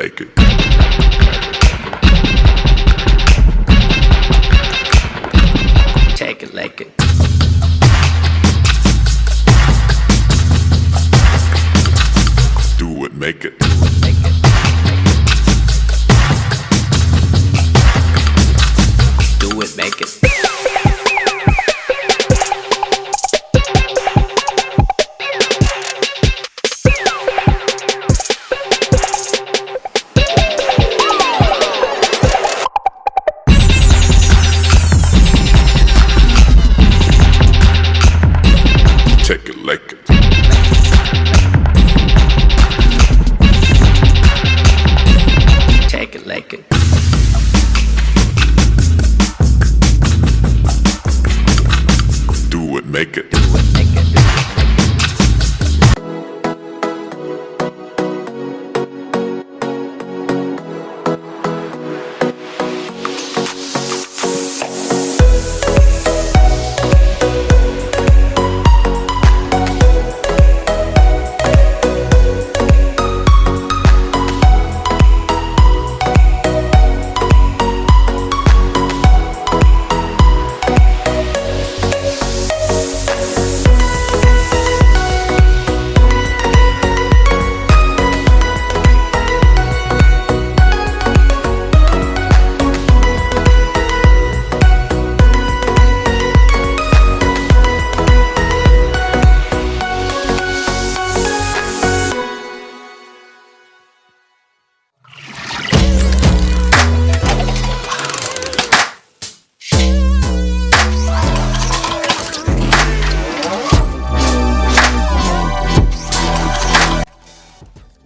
like it. Take it like it. Do it, make it. Make it. Do it, make it. Take it like it. Take it like it. Do it, make it. Do it, make it.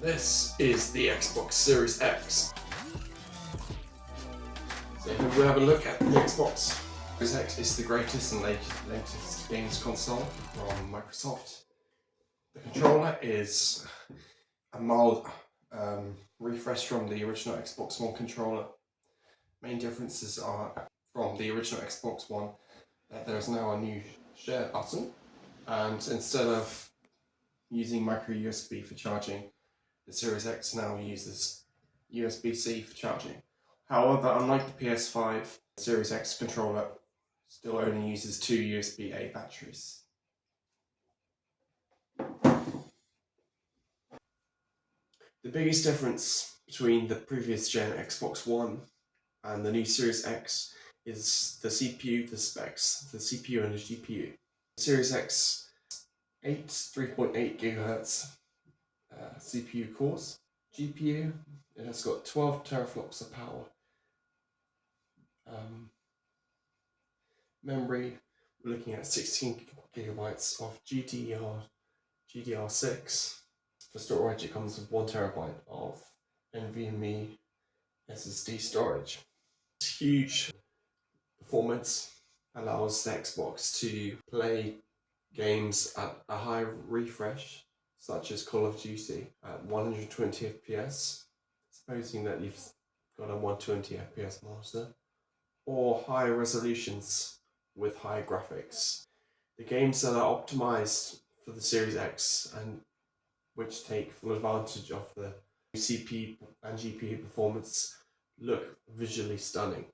This is the Xbox Series X. So if we have a look at the Xbox Series X, it's the greatest and latest games console from Microsoft. The controller is a mild refresh from the original Xbox One controller. Main differences are from the original Xbox One that there is now a new share button, and instead of using micro USB for charging, the Series X now uses USB-C for charging. However, unlike the PS5, the Series X controller still only uses two USB-A batteries. The biggest difference between the previous gen Xbox One and the new Series X is the CPU, the specs, the CPU and the GPU. The Series X 3.8 GHz CPU cores. GPU, it has got 12 teraflops of power. Memory, we're looking at 16 gigabytes of GDR6. For storage, it comes with 1 terabyte of NVMe SSD storage. This huge performance allows the Xbox to play games at a high refresh, such as Call of Duty at 120 FPS, supposing that you've got a 120 FPS monitor, or high resolutions with high graphics. The games that are optimized for the Series X and which take full advantage of the CPU and GPU performance look visually stunning.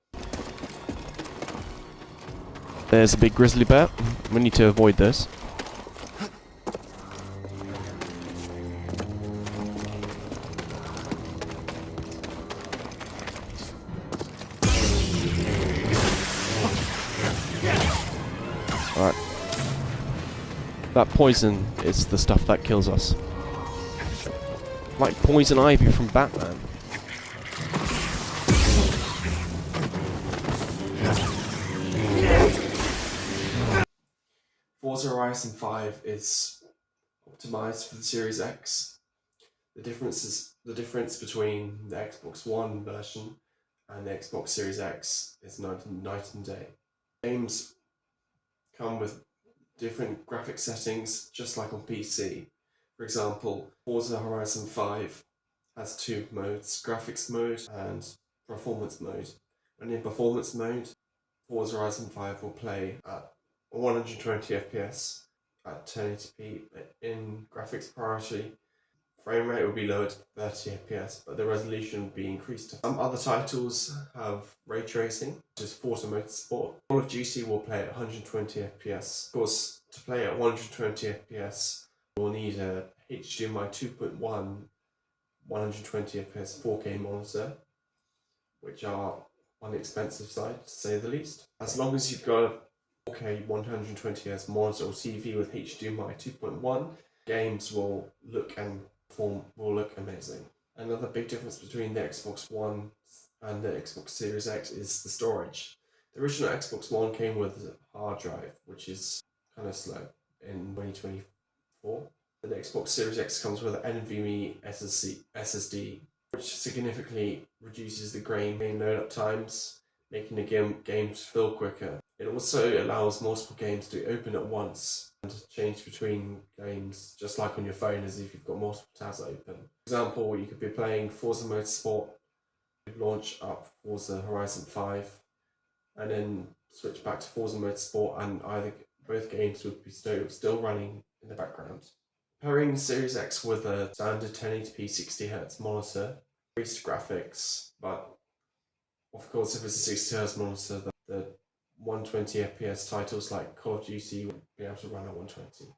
There's a big grizzly bear. We need to avoid this. Alright. That poison is the stuff that kills us. Like poison ivy from Batman. Forza Horizon 5 is optimized for the Series X. The difference between the Xbox One version and the Xbox Series X is night and day. Games come with different graphic settings, just like on PC. For example, Forza Horizon 5 has two modes, graphics mode and performance mode. And in performance mode, Forza Horizon 5 will play at 120 FPS at 1080p in graphics priority. frame rate will be lowered to 30 FPS, but the resolution will be increased. Some other titles have ray tracing, which is Forza Motorsport. Call of Duty will play at 120 FPS. Of course, to play at 120 FPS, you'll need a HDMI 2.1 120 FPS 4K monitor, which are on the expensive side, to say the least. As long as you've got a 4K 120Hz monitor or TV with HDMI 2.1, games will look amazing. Another big difference between the Xbox One and the Xbox Series X is the storage. The original Xbox One came with a hard drive, which is kind of slow in 2024. The Xbox Series X comes with an NVMe SSD, which significantly reduces the game load-up times, making the games feel quicker. It also allows multiple games to open at once and change between games, just like on your phone, as if you've got multiple tabs open. For example, you could be playing Forza Motorsport, launch up Forza Horizon 5, and then switch back to Forza Motorsport, and both games would be still running in the background. Pairing Series X with a standard 1080p 60Hz monitor, increased graphics, but of course if it's a 60Hz monitor, the 120 FPS titles like Call of Duty will be able to run at 120.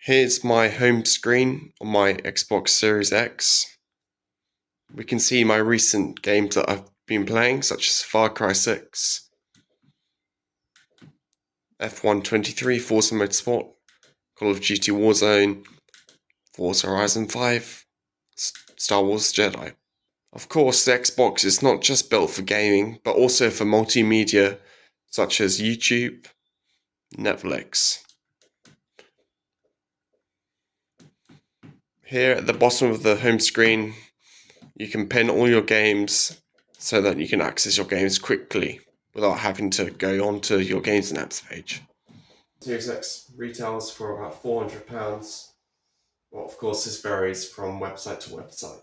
Here's my home screen on my Xbox Series X. We can see my recent games that I've been playing, such as Far Cry 6, F1 23, Forza Motorsport, Call of Duty Warzone, Forza Horizon 5, Star Wars Jedi. Of course, the Xbox is not just built for gaming, but also for multimedia such as YouTube, Netflix. Here at the bottom of the home screen, you can pin all your games so that you can access your games quickly without having to go onto your games and apps page. Series X retails for about £400. Well, of course, this varies from website to website.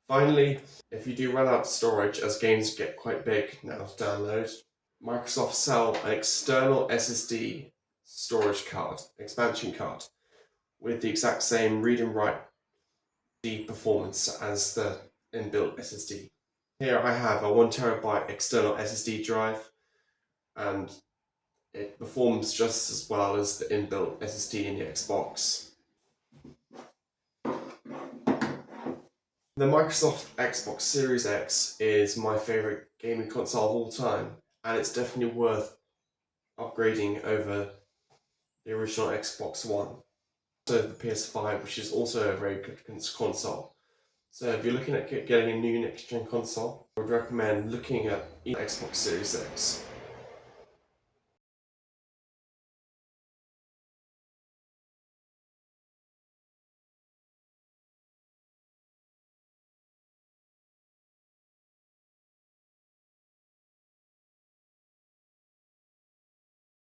Finally, if you do run out of storage, as games get quite big now to download, Microsoft sell an external SSD storage card, expansion card, with the exact same read and write performance as the inbuilt SSD. Here I have a 1TB external SSD drive, and it performs just as well as the inbuilt SSD in the Xbox. The Microsoft Xbox Series X is my favourite gaming console of all time, and it's definitely worth upgrading over the original Xbox One. So the PS5, which is also a very good console. So if you're looking at getting a new next-gen console, I would recommend looking at the Xbox Series X.